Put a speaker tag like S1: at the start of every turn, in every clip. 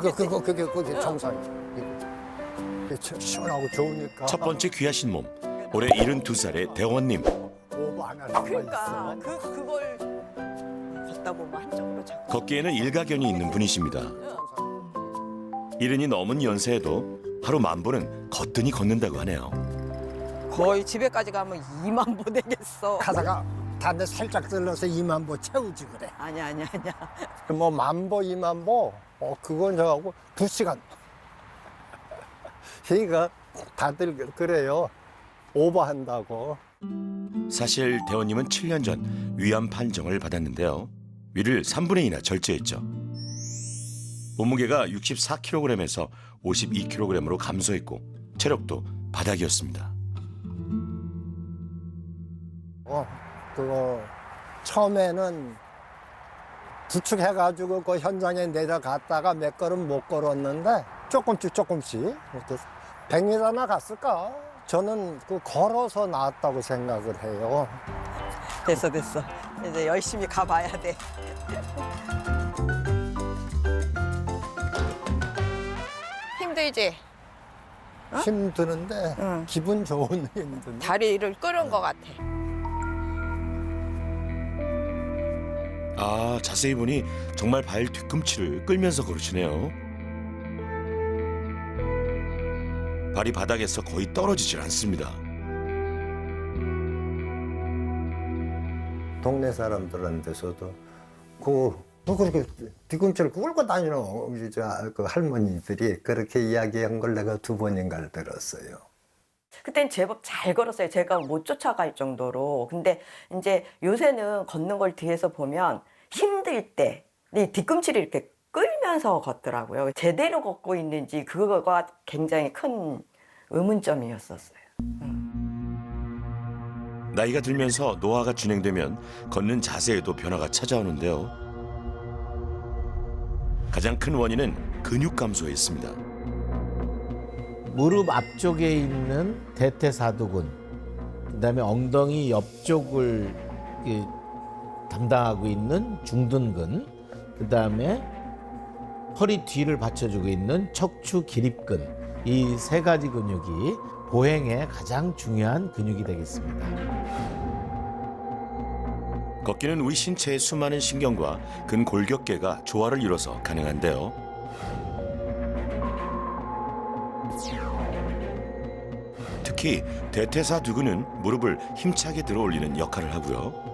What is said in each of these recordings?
S1: 그게 정상이죠. 이게 시원하고 좋으니까.
S2: 첫 번째 귀하신 몸, 올해 72살의 대원님.
S1: 오버 안 할 수가
S3: 그러니까
S1: 있어.
S3: 그걸 걷다 보면 한쪽으로 자꾸
S2: 걷기에는 일가견이 있는 분이십니다. 이른이 넘은 연세에도 하루 1000보는 거뜬히 걷는다고 하네요.
S3: 거의 집에까지 가면 2만 보 되겠어.
S1: 가다가 다음에 살짝 들러서 2만 보 채우지 그래.
S3: 아니야.
S1: 뭐 1000보, 2만 보, 그건 저하고 2시간. 그러니까 다들 그래요. 오버한다고.
S2: 사실 대원님은 7년 전 위암 판정을 받았는데요. 위를 3분의 2나 절제했죠. 몸무게가 64kg에서 52kg으로 감소했고 체력도 바닥이었습니다.
S1: 그거 처음에는 부축해가지고 그 현장에 내려갔다가 몇 걸음 못 걸었는데 조금씩 이렇게 100m나 갔을까? 저는 그 걸어서 나왔다고 생각을 해요.
S3: 됐어. 이제 열심히 가봐야 돼. 힘들지?
S1: 힘드는데
S3: 응.
S1: 기분 좋은 힘든데.
S3: 다리를 끌은 것 같아.
S2: 아, 자세히 보니 정말 발 뒤꿈치를 끌면서 걸으시네요. 발이 바닥에서 거의 떨어지질 않습니다.
S1: 동네 사람들한테서도 그렇게 뒤꿈치를 꿇고 다니는 그 할머니들이 그렇게 이야기한 걸 내가 2번인가 들었어요.
S4: 그땐 제법 잘 걸었어요. 제가 못 쫓아갈 정도로. 근데 이제 요새는 걷는 걸 뒤에서 보면 힘들 때 이 뒤꿈치를 이렇게 끌면서 걷더라고요. 제대로 걷고 있는지 그거가 굉장히 큰 의문점이었었어요.
S2: 나이가 들면서 노화가 진행되면 걷는 자세에도 변화가 찾아오는데요. 가장 큰 원인은 근육 감소에 있습니다.
S5: 무릎 앞쪽에 있는 대퇴사두근, 그다음에 엉덩이 옆쪽을 담당하고 있는 중둔근, 그다음에 허리 뒤를 받쳐주고 있는 척추 기립근, 이 3가지 근육이 보행에 가장 중요한 근육이 되겠습니다.
S2: 걷기는 우리 신체의 수많은 신경과 근골격계가 조화를 이뤄서 가능한데요. 특히 대퇴사두근은 무릎을 힘차게 들어올리는 역할을 하고요.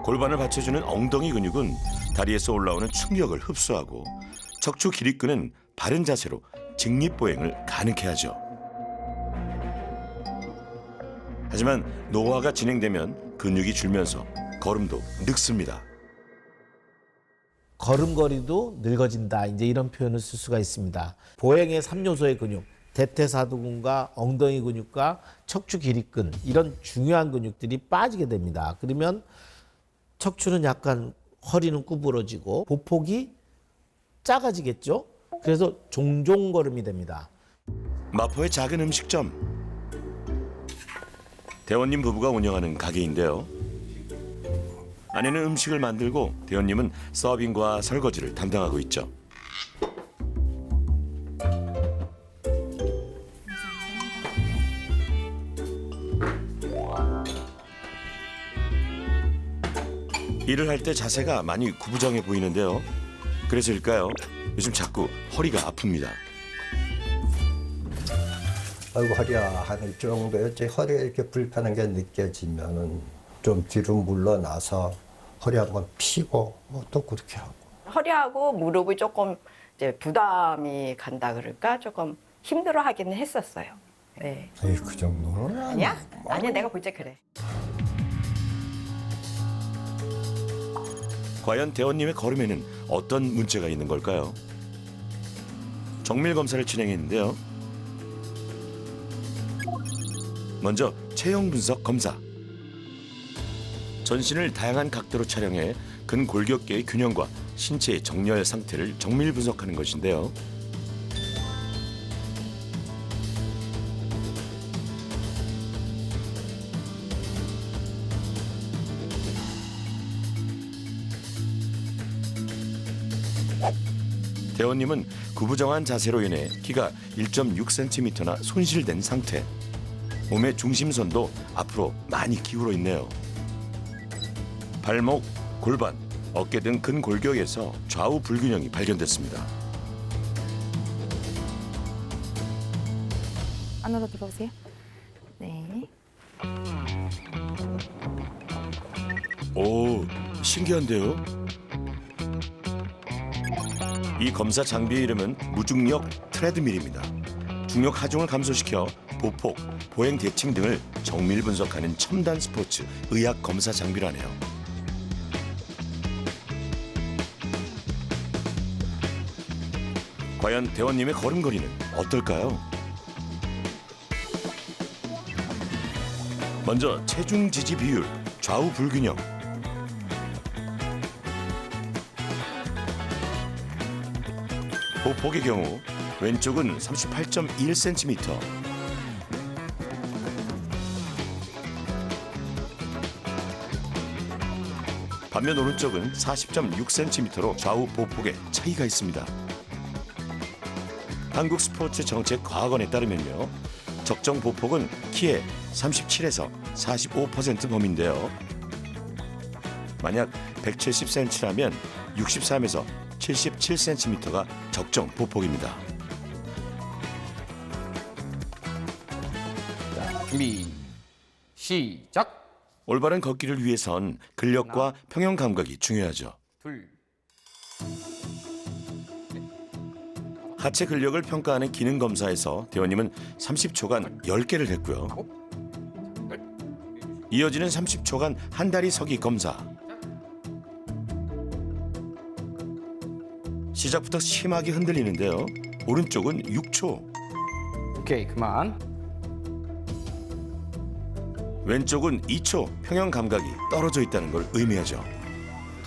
S2: 골반을 받쳐주는 엉덩이 근육은 다리에서 올라오는 충격을 흡수하고 척추 기립근은 바른 자세로 직립보행을 가능케 하죠. 하지만 노화가 진행되면 근육이 줄면서 걸음도 늙습니다.
S5: 걸음걸이도 늙어진다, 이제 이런 표현을 쓸 수가 있습니다. 보행의 3요소의 근육, 대퇴사두근과 엉덩이 근육과 척추 기립근, 이런 중요한 근육들이 빠지게 됩니다. 그러면 척추는 약간, 허리는 구부러지고 보폭이 작아지겠죠. 그래서 종종걸음이 됩니다.
S2: 마포의 작은 음식점. 대원님 부부가 운영하는 가게인데요. 아내는 음식을 만들고 대원님은 서빙과 설거지를 담당하고 있죠. 일을 할 때 자세가 많이 구부정해 보이는데요. 그래서일까요? 요즘 자꾸 허리가 아픕니다.
S1: 아이고 허리야 하는 정도였지. 허리가 이렇게 불편한 게 느껴지면은 좀 뒤로 물러나서 허리 한번 피고 또 그렇게 하고.
S4: 허리하고 무릎이 조금 이제 부담이 간다 그럴까? 조금 힘들어하기는 했었어요. 네.
S1: 에이, 그 정도는
S4: 아니야? 아니야, 내가 볼 때 그래.
S2: 과연 대원님의 걸음에는 어떤 문제가 있는 걸까요? 정밀 검사를 진행했는데요. 먼저 체형 분석 검사. 전신을 다양한 각도로 촬영해 근골격계의 균형과 신체의 정렬 상태를 정밀 분석하는 것인데요. 대원님은 구부정한 자세로 인해 키가 1.6cm나 손실된 상태. 몸의 중심선도 앞으로 많이 기울어 있네요. 발목, 골반, 어깨 등 근골격에서 좌우 불균형이 발견됐습니다.
S6: 안으로 들어오세요. 네.
S2: 오, 신기한데요? 이 검사 장비의 이름은 무중력 트레드밀입니다. 중력 하중을 감소시켜 보폭, 보행 대칭 등을 정밀 분석하는 첨단 스포츠 의학 검사 장비라네요. 과연 대원님의 걸음걸이는 어떨까요? 먼저 체중 지지 비율, 좌우 불균형. 보폭의 경우 왼쪽은 38.1cm, 반면 오른쪽은 40.6cm로 좌우 보폭에 차이가 있습니다. 한국 스포츠 정책 과학원에 따르면요, 적정 보폭은 키의 37에서 45% 범위인데요. 만약 170cm라면 63에서 77cm가 적정 보폭입니다.
S7: 준비 시작.
S2: 올바른 걷기를 위해선 근력과 평형 감각이 중요하죠.
S7: 둘.
S2: 하체 근력을 평가하는 기능 검사에서 대원님은 30초간 10개를 했고요. 이어지는 30초간 한 다리 서기 검사. 시작부터 심하게 흔들리는데요. 오른쪽은 6초,
S7: 오케이, 그만.
S2: 왼쪽은 2초 평형 감각이 떨어져 있다는 걸 의미하죠.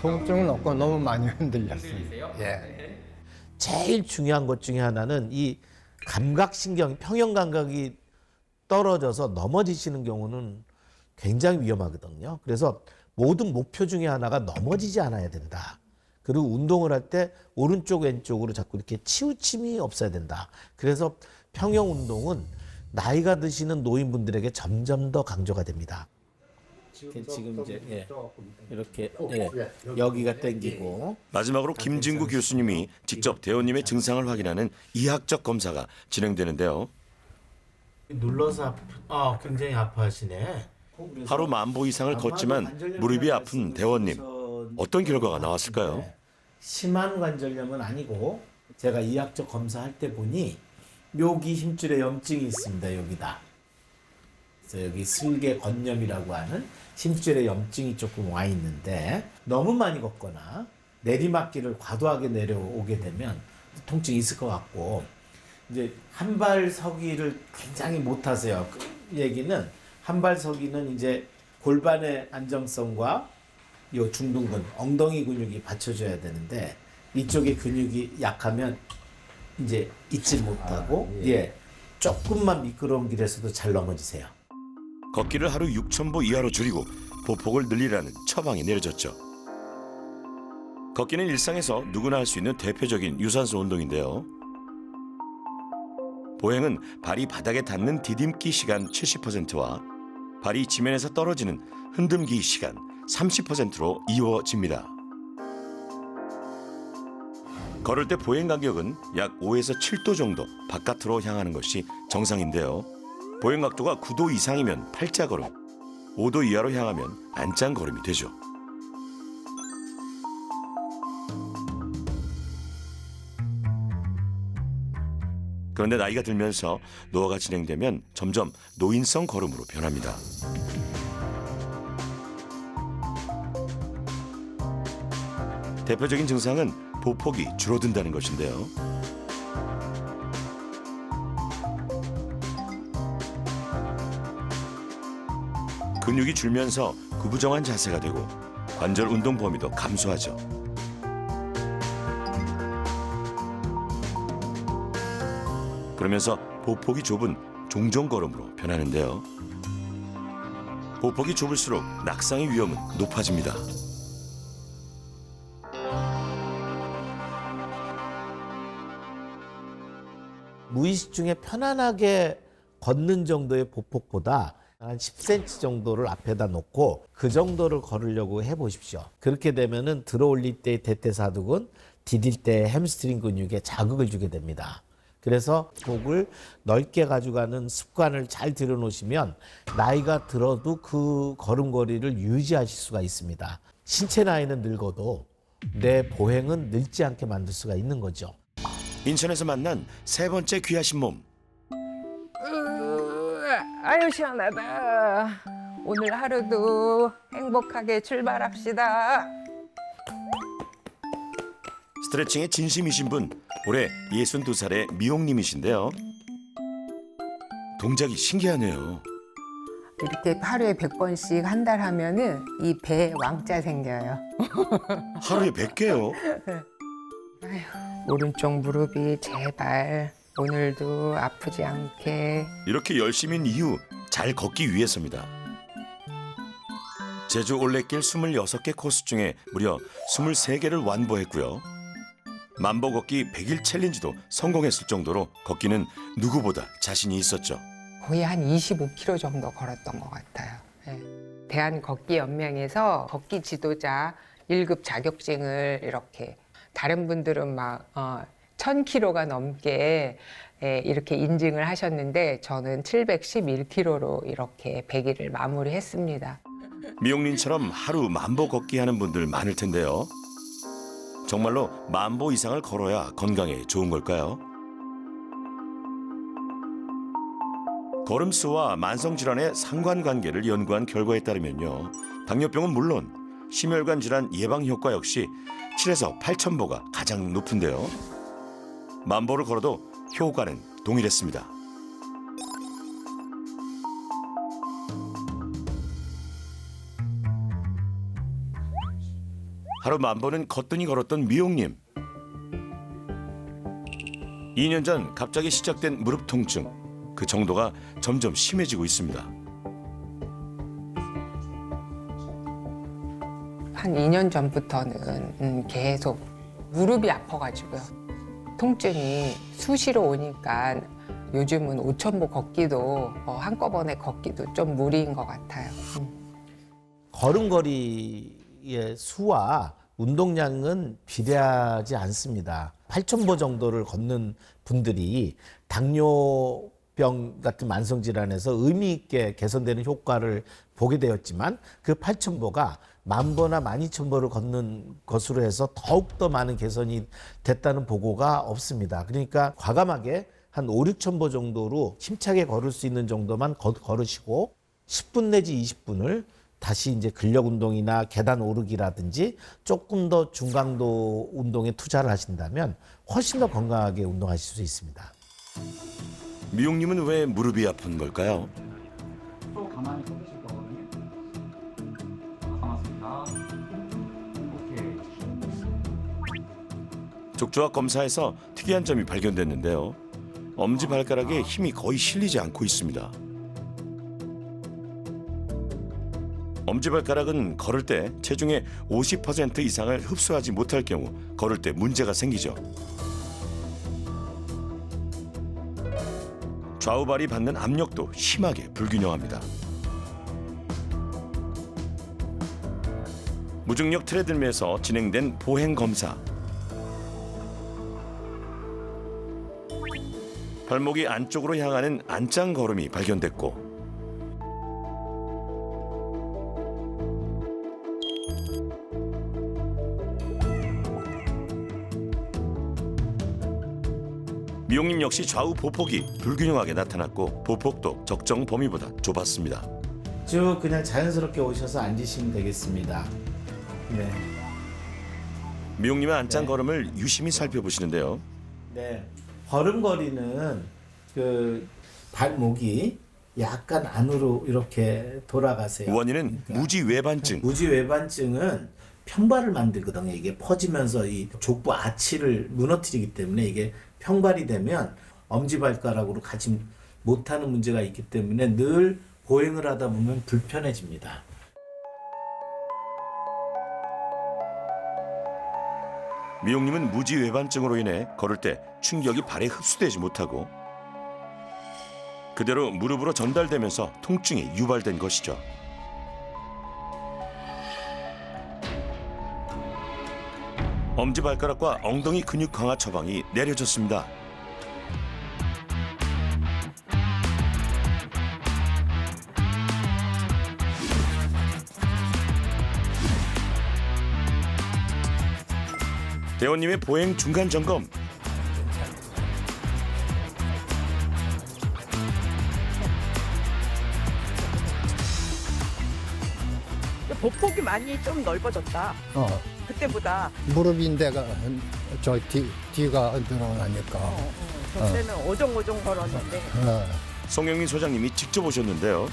S1: 통증은 없고 너무 많이 흔들렸어요. 예.
S5: 제일 중요한 것 중에 하나는 이 감각신경, 평형 감각이 떨어져서 넘어지시는 경우는 굉장히 위험하거든요. 그래서 모든 목표 중에 하나가 넘어지지 않아야 된다. 그리고 운동을 할 때 오른쪽 왼쪽으로 자꾸 이렇게 치우침이 없어야 된다. 그래서 평형 운동은 나이가 드시는 노인분들에게 점점 더 강조가 됩니다. 지금 이제 이렇게 여기가 당기고
S2: 마지막으로 김진구 교수님이 직접 대원님의 증상을 확인하는 이학적 검사가 진행되는데요.
S5: 눌러서 굉장히 아파하시네.
S2: 하루 10,000보 이상을 걷지만 무릎이 아픈 대원님. 어떤 결과가 나왔을까요?
S5: 심한 관절염은 아니고 제가 이학적 검사할 때 보니 묘기 힘줄에 염증이 있습니다. 여기다. 그래서 여기 슬개 건염이라고 하는 힘줄에 염증이 조금 와 있는데 너무 많이 걷거나 내리막길을 과도하게 내려오게 되면 통증이 있을 것 같고 이제 한 발 서기를 굉장히 못 하세요. 그 얘기는 한 발 서기는 이제 골반의 안정성과 요 중둔근, 엉덩이 근육이 받쳐줘야 되는데 이쪽의 근육이 약하면 이제 잊지 못하고 조금만 미끄러운 길에서도 잘 넘어지세요.
S2: 걷기를 하루 6,000보 이하로 줄이고 보폭을 늘리라는 처방이 내려졌죠. 걷기는 일상에서 누구나 할 수 있는 대표적인 유산소 운동인데요. 보행은 발이 바닥에 닿는 디딤기 시간 70%와 발이 지면에서 떨어지는 흔듦기 시간 30%로 이루어집니다. 걸을 때 보행 간격은 약 5에서 7도 정도 바깥으로 향하는 것이 정상인데요. 보행 각도가 9도 이상이면 팔자걸음, 5도 이하로 향하면 안짱걸음이 되죠. 그런데 나이가 들면서 노화가 진행되면 점점 노인성 걸음으로 변합니다. 대표적인 증상은 보폭이 줄어든다는 것인데요. 근육이 줄면서 구부정한 자세가 되고 관절 운동 범위도 감소하죠. 그러면서 보폭이 좁은 종종걸음으로 변하는데요. 보폭이 좁을수록 낙상의 위험은 높아집니다.
S5: 무의식 중에 편안하게 걷는 정도의 보폭보다 한 10cm 정도를 앞에다 놓고 그 정도를 걸으려고 해보십시오. 그렇게 되면은 들어올릴 때의 대퇴사두근, 디딜 때 햄스트링 근육에 자극을 주게 됩니다. 그래서 목을 넓게 가져가는 습관을 잘 들여놓으시면 나이가 들어도 그 걸음걸이를 유지하실 수가 있습니다. 신체 나이는 늙어도 내 보행은 늙지 않게 만들 수가 있는 거죠.
S2: 인천에서 만난 세 번째 귀하신 몸.
S8: 아유 시원하다. 오늘 하루도 행복하게 출발합시다.
S2: 스트레칭에 진심이신 분, 올해 62살의 미용님이신데요. 동작이 신기하네요.
S8: 이렇게 하루에 100번씩 한 달 하면은 이 배에 왕자 생겨요.
S2: 하루에 100개요?
S8: 오른쪽 무릎이 제발 오늘도 아프지 않게.
S2: 이렇게 열심인 이유, 잘 걷기 위해서입니다. 제주 올레길 26개 코스 중에 무려 23개를 완보했고요. 만보 걷기 100일 챌린지도 성공했을 정도로 걷기는 누구보다 자신이 있었죠.
S8: 거의 한 25km 정도 걸었던 것 같아요. 네. 대한걷기연맹에서 걷기 지도자 1급 자격증을 이렇게 다른 분들은 막 1000km가 넘게 이렇게 인증을 하셨는데 저는 711km로 이렇게 100일을 마무리했습니다.
S2: 미용님처럼 하루 만보 걷기 하는 분들 많을 텐데요. 정말로 만보 이상을 걸어야 건강에 좋은 걸까요? 걸음수와 만성질환의 상관관계를 연구한 결과에 따르면요. 당뇨병은 물론 심혈관 질환 예방 효과 역시 7에서 8,000보가 가장 높은데요. 만보를 걸어도 효과는 동일했습니다. 하루 만보는 거뜬히 걸었던 미용님. 2년 전 갑자기 시작된 무릎 통증. 그 정도가 점점 심해지고 있습니다.
S8: 한 2년 전부터는 계속 무릎이 아파가지고요. 통증이 수시로 오니까 요즘은 5,000보 걷기도 한꺼번에 걷기도 좀 무리인 것 같아요.
S5: 걸음걸이의 수와 운동량은 비례하지 않습니다. 8,000보 정도를 걷는 분들이 당뇨병 같은 만성질환에서 의미 있게 개선되는 효과를 보게 되었지만 그 8,000보가 10,000보나 12,000보를 걷는 것으로 해서 더욱더 많은 개선이 됐다는 보고가 없습니다. 그러니까 과감하게 한 5,000~6,000보 정도로 힘차게 걸을 수 있는 정도만 걸으시고 10분 내지 20분을 다시 이제 근력 운동이나 계단 오르기라든지 조금 더 중강도 운동에 투자를 하신다면 훨씬 더 건강하게 운동하실 수 있습니다.
S2: 미용님은 왜 무릎이 아픈 걸까요?
S7: 또 가만히 서 계실 거거든요. 감았습니다. 오케이.
S2: 족저학 검사에서 특이한 점이 발견됐는데요. 엄지발가락에 힘이 거의 실리지 않고 있습니다. 엄지발가락은 걸을 때 체중의 50% 이상을 흡수하지 못할 경우 걸을 때 문제가 생기죠. 좌우발이 받는 압력도 심하게 불균형합니다. 무중력 트레드밀에서 진행된 보행 검사. 발목이 안쪽으로 향하는 안짱 걸음이 발견됐고 미용님 역시 좌우 보폭이 불균형하게 나타났고 보폭도 적정 범위보다 좁았습니다.
S5: 쭉 그냥 자연스럽게 오셔서 앉으시면 되겠습니다. 네.
S2: 미용님의 안짱 걸음을 유심히 살펴보시는데요.
S5: 네. 걸음걸이는 그 발목이 약간 안으로 이렇게 돌아가세요.
S2: 원인은 무지외반증.
S5: 무지외반증은 평발을 만들거든요. 이게 퍼지면서 이 족부 아치를 무너뜨리기 때문에 이게 평발이 되면 엄지발가락으로 가지 못하는 문제가 있기 때문에 늘 보행을 하다 보면 불편해집니다.
S2: 미용님은 무지외반증으로 인해 걸을 때 충격이 발에 흡수되지 못하고 그대로 무릎으로 전달되면서 통증이 유발된 것이죠. 엄지발가락과 엉덩이 근육 강화 처방이 내려졌습니다. 대원님의 보행 중간 점검.
S3: 보폭이 많이 좀 넓어졌다. 그때보다.
S1: 무릎 인대가 뒤가 늘어나니까.
S3: 그때는 오종오종 걸었는데.
S2: 송영민 소장님이 직접 오셨는데요.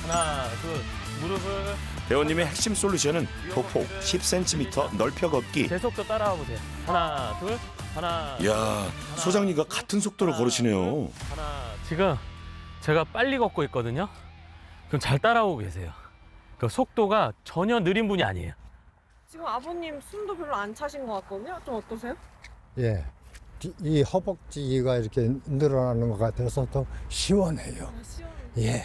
S9: 하나, 둘, 무릎을.
S2: 대원님의 핵심 솔루션은 보폭 10cm 넓혀 걷기.
S9: 제 속도 따라와 보세요. 하나, 둘, 하나.
S2: 이야, 소장님과 같은 속도로 걸으시네요.
S9: 하나. 지금 제가 빨리 걷고 있거든요. 그럼 잘 따라오고 계세요. 그 속도가 전혀 느린 분이 아니에요.
S10: 지금 아버님 숨도 별로 안 차신 것 같거든요. 좀 어떠세요?
S1: 예. 이 허벅지가 이렇게 늘어나는 것 같아서 더 시원해요. 예.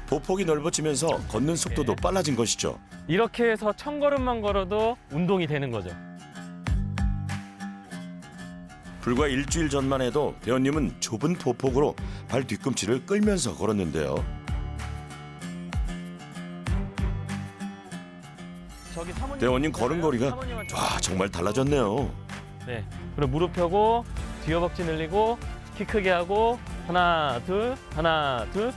S2: 보폭이 넓어지면서 걷는 속도도 빨라진 것이죠.
S9: 이렇게 해서 1000걸음만 걸어도 운동이 되는 거죠.
S2: 불과 일주일 전만 해도 대원님은 좁은 보폭으로 발 뒤꿈치를 끌면서 걸었는데요.
S9: 저기 사모님
S2: 대원님 걸음걸이가
S9: 사모님한테
S2: 와, 정말 달라졌네요.
S9: 네. 그리고 무릎 펴고 뒤 허벅지 늘리고 키 크게 하고 하나, 둘, 하나, 둘,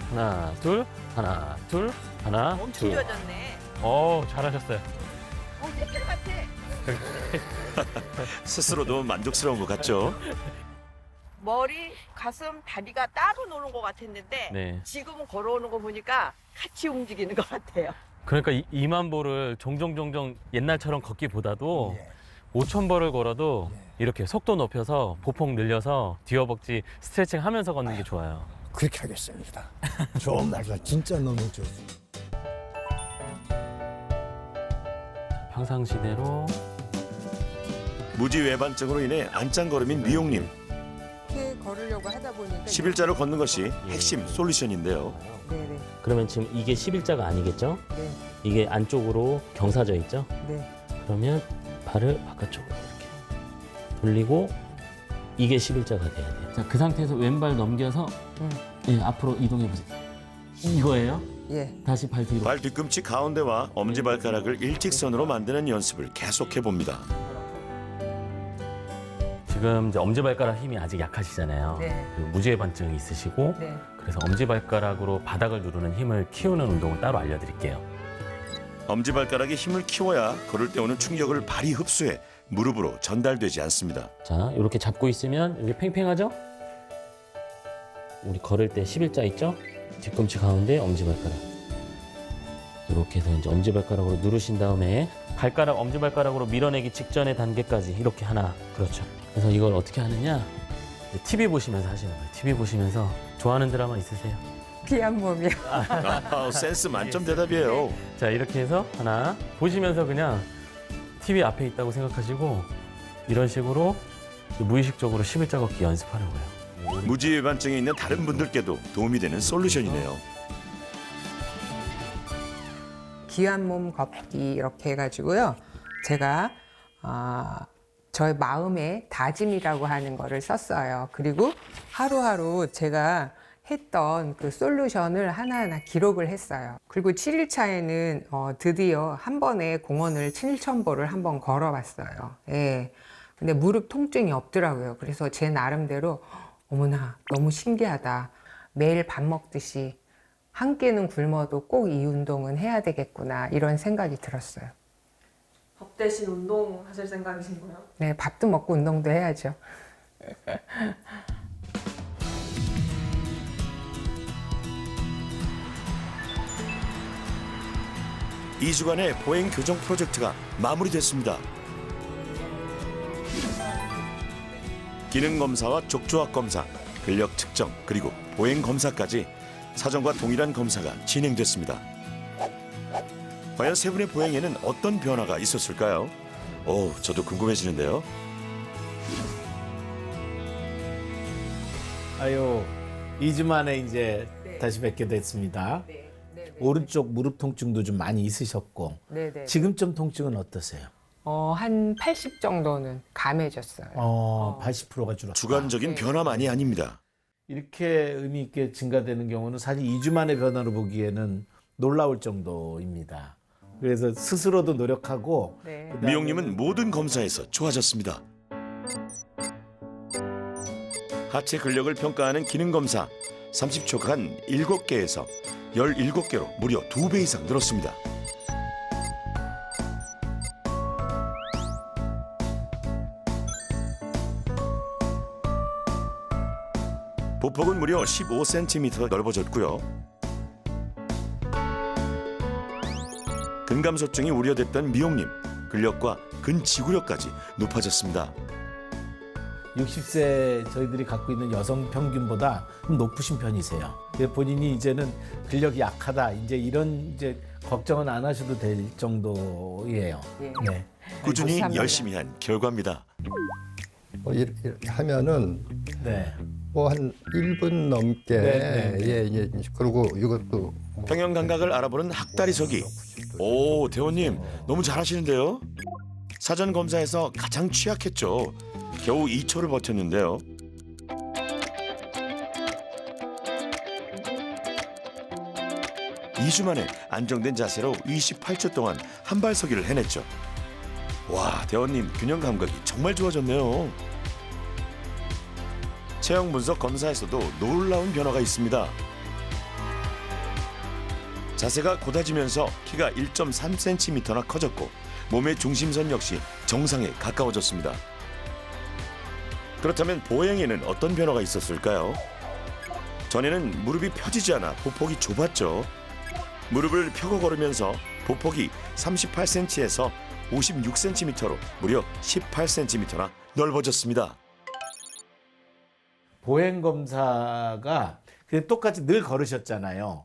S9: 하나, 둘, 하나, 둘, 하나,
S3: 엄청
S9: 둘.
S3: 좋아졌네.
S9: 잘하셨어요.
S3: 새끼 같아.
S2: 스스로도 만족스러운 것 같죠?
S3: 머리, 가슴, 다리가 따로 노는 것 같았는데
S9: 네.
S3: 지금은 걸어오는 거 보니까 같이 움직이는 것 같아요.
S9: 그러니까 2만 보를 종종 옛날처럼 걷기보다도 5,000보를 걸어도 이렇게 속도 높여서 보폭 늘려서 뒤 허벅지 스트레칭 하면서 걷는 게 좋아요.
S1: 그렇게 하겠습니다. 좋은 말이다. 진짜 너무 좋습니다.
S9: 평상시대로
S2: 무지외반증으로 인해 안짱걸음인 미용님.
S8: 이렇게 걸으려고 하다 보니까
S2: 11자로 걷는 것이 핵심 솔루션인데요.
S8: 네네.
S11: 그러면 지금 이게 11자가 아니겠죠?
S8: 네.
S11: 이게 안쪽으로 경사져 있죠?
S8: 네.
S11: 그러면 발을 바깥쪽으로 이렇게 돌리고 이게 11자가 돼야 돼요. 자, 그 상태에서 왼발 넘겨서 예, 앞으로 이동해 보세요. 이거예요?
S8: 예.
S11: 다시 발 뒤로.
S2: 발 뒤꿈치 가운데와 엄지발가락을 일직선으로 만드는 연습을 계속해 봅니다.
S9: 지금 이제 엄지발가락 힘이 아직 약하시잖아요.
S8: 네.
S9: 그리고 무지외반증이 있으시고
S8: 네.
S9: 그래서 엄지발가락으로 바닥을 누르는 힘을 키우는 운동을 따로 알려드릴게요.
S2: 엄지발가락의 힘을 키워야 걸을 때 오는 충격을 발이 흡수해 무릎으로 전달되지 않습니다.
S11: 자, 이렇게 잡고 있으면 이게 팽팽하죠? 우리 걸을 때 11자 있죠? 뒤꿈치 가운데 엄지발가락. 이렇게 해서 이제 엄지발가락으로 누르신 다음에 발가락, 엄지발가락으로 밀어내기 직전의 단계까지 이렇게 하나. 그렇죠. 그래서 이걸 어떻게 하느냐? TV 보시면서 하시는 거예요. TV 보시면서 좋아하는 드라마 있으세요?
S8: 귀한 몸이요.
S2: 센스 만점 대답이에요.
S9: 자, 이렇게 해서 하나 보시면서 그냥 TV 앞에 있다고 생각하시고 이런 식으로 무의식적으로 11자 걷기 연습하는 거예요.
S2: 무지외반증이 있는 다른 분들께도 도움이 되는 솔루션이네요.
S8: 귀한 몸 걷기 이렇게 해가지고요. 제가 저의 마음의 다짐이라고 하는 거를 썼어요. 그리고 하루하루 제가 했던 그 솔루션을 하나하나 기록을 했어요. 그리고 7일차에는 드디어 한 번에 공원을 7,000보를 한번 걸어봤어요. 예. 근데 무릎 통증이 없더라고요. 그래서 제 나름대로 어머나 너무 신기하다. 매일 밥 먹듯이 한 끼는 굶어도 꼭 이 운동은 해야 되겠구나 이런 생각이 들었어요.
S10: 밥 대신 운동 하실 생각이신 거예요?
S8: 네, 밥도 먹고 운동도 해야죠.
S2: 2주간의 보행 교정 프로젝트가 마무리됐습니다. 기능 검사와 족조합 검사, 근력 측정, 그리고 보행 검사까지 사전과 동일한 검사가 진행됐습니다. 과연 세 분의 보행에는 어떤 변화가 있었을까요? 저도 궁금해지는데요.
S5: 아유, 2주 만에 이제 다시 뵙게 됐습니다. 오른쪽 무릎 통증도 좀 많이 있으셨고
S8: 네네.
S5: 지금 좀 통증은 어떠세요?
S8: 한 80 정도는 감해졌어요.
S5: 80%가 줄었다.
S2: 주관적인 변화만이 아닙니다.
S5: 이렇게 의미 있게 증가되는 경우는 사실 2주 만의 변화로 보기에는 놀라울 정도입니다. 그래서 스스로도 노력하고
S8: 네.
S2: 미용님은 모든 검사에서 좋아졌습니다. 하체 근력을 평가하는 기능검사 30초간 7개에서 17개로 무려 2배 이상 늘었습니다. 보폭은 무려 15cm 넓어졌고요. 근감소증이 우려됐던 미용님, 근력과 근지구력까지 높아졌습니다.
S5: 60세 저희들이 갖고 있는 여성 평균보다 좀 높으신 편이세요. 본인이 이제는 근력이 약하다, 이제 이런 걱정은 안 하셔도 될 정도예요. 네.
S2: 꾸준히
S8: 감사합니다.
S2: 열심히 한 결과입니다.
S1: 이렇게 하면은
S5: 네.
S1: 뭐 한 1분 넘게
S5: 네.
S1: 예. 그리고 이것도
S2: 평형 감각을 알아보는 학다리서기. 오, 대원님 너무 잘하시는데요. 사전 검사에서 가장 취약했죠. 겨우 2초를 버텼는데요. (2주) 만에 안정된 자세로 28초 동안 한발서기를 해냈죠. 와, 대원님 균형 감각이 정말 좋아졌네요. 체형 분석 검사에서도 놀라운 변화가 있습니다. 자세가 곧아지면서 키가 1.3cm나 커졌고 몸의 중심선 역시 정상에 가까워졌습니다. 그렇다면 보행에는 어떤 변화가 있었을까요? 전에는 무릎이 펴지지 않아 보폭이 좁았죠. 무릎을 펴고 걸으면서 보폭이 38cm에서 56cm로 무려 18cm나 넓어졌습니다.
S5: 보행 검사가 그냥 똑같이 늘 걸으셨잖아요.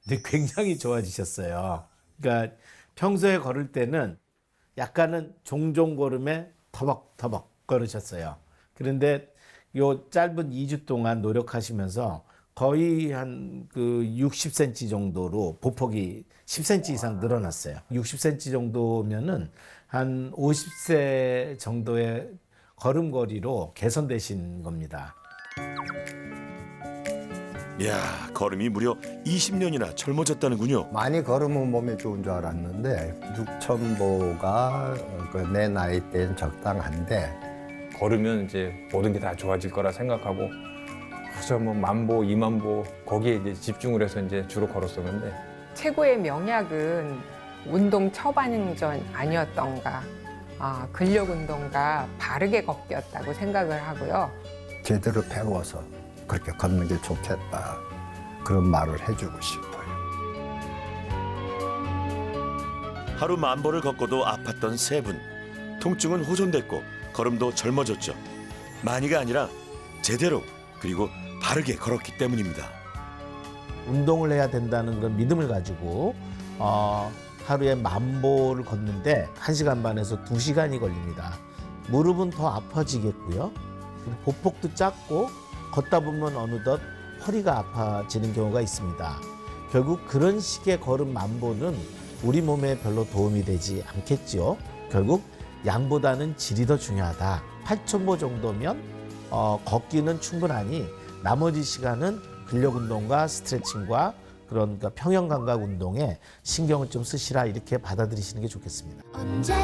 S5: 근데 굉장히 좋아지셨어요. 그러니까 평소에 걸을 때는 약간은 종종 걸음에 터벅터벅 걸으셨어요. 그런데 요 짧은 2주 동안 노력하시면서 거의 한 60cm 정도로 보폭이 10cm 이상 늘어났어요. 60cm 정도면은 한 50세 정도의 걸음걸이로 개선되신 겁니다.
S2: 이야, 걸음이 무려 20년이나 젊어졌다는군요.
S1: 많이 걸으면 몸에 좋은 줄 알았는데 6,000보가 내 나이 때는 적당한데
S12: 걸으면 이제 모든 게 다 좋아질 거라 생각하고 그저 뭐 10,000보, 20,000보 거기에 이제 집중을 해서 이제 주로 걸었었는데
S8: 최고의 명약은 운동 처방전 아니었던가, 근력 운동과 바르게 걷기였다고 생각을 하고요.
S1: 제대로 배워서 그렇게 걷는 게 좋겠다. 그런 말을 해주고 싶어요.
S2: 하루 10,000보를 걷고도 아팠던 세 분. 통증은 호전됐고 걸음도 젊어졌죠. 많이가 아니라 제대로 그리고 바르게 걸었기 때문입니다.
S5: 운동을 해야 된다는 그런 믿음을 가지고 하루에 10,000보를 걷는데 1시간 반에서 2시간이 걸립니다. 무릎은 더 아파지겠고요. 보폭도 작고 걷다 보면 어느덧 허리가 아파지는 경우가 있습니다. 결국 그런 식의 걸음 10,000보는 우리 몸에 별로 도움이 되지 않겠죠. 결국 양보다는 질이 더 중요하다. 8,000보 정도면 걷기는 충분하니 나머지 시간은 근력 운동과 스트레칭과 그러니까 평형 감각 운동에 신경을 좀 쓰시라, 이렇게 받아들이시는 게 좋겠습니다.
S13: 언제